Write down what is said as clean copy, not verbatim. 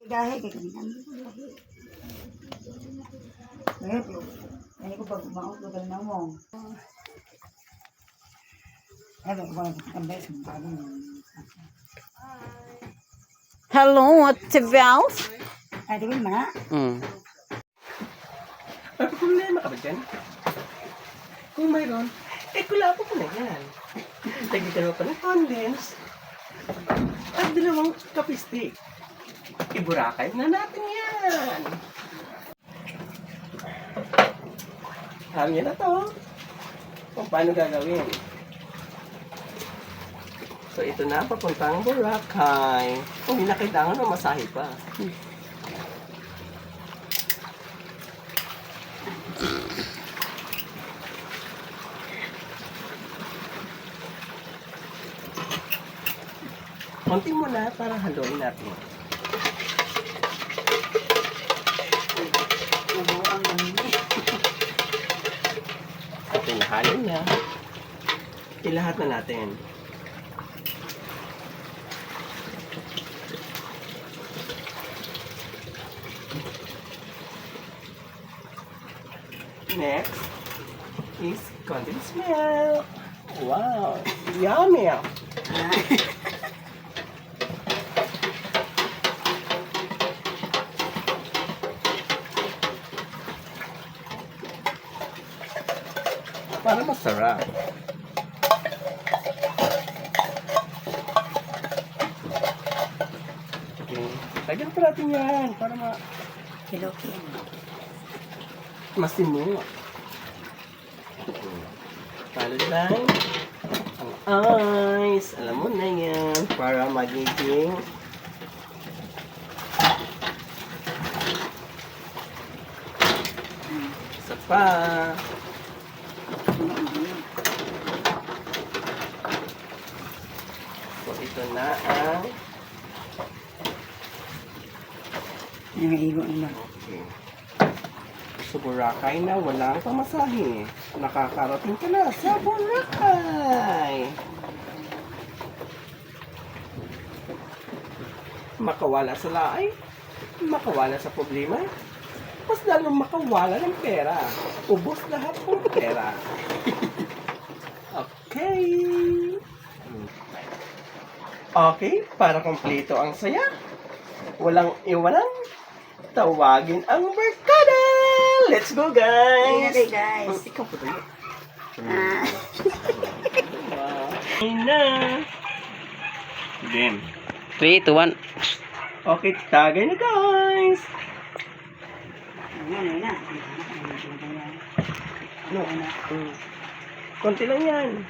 Gahe kay kanina. Ngayon, ano ko pag maot ko na mo. Hello, what's about? Ay, di ba mana? May problema ka ba dyan? Kung mayroon, kulapo ko na yan. Lagyan mo pa ng condense at 2 kapistik. Iburakay na natin yan. Alam niyo na to. Kung paano gagawin. So ito na, papuntang Boracay. Hindi na kailangan ng masahe pa. Konti muna para haluin natin. At pinahalo niya. Ilahat na natin. Next is condensed milk. Wow, yummy! Para masarap. Okay. Lagyan pa natin yan para Kilokin. masimo. Talo lang ang ice. Alam mo na yan. Para magiging isa pa. So, ito na ang Nangiigo na. okay. Sa Boracay na walang pamasahe. Nakakarating ka na sa Boracay. Makawala sa laay, makawala sa problema, mas lalong makawala ng pera. Ubos lahat ng pera. Okay. Okay, para kompleto ang saya, walang iwanan, tawagin ang barkada! Let's go, guys! Okay, guys. Ikaw po tayo. Ah. Ayun na. Game. 3, 2, 1. Okay, tagay na, guys! Ano na? No. Konti lang yan.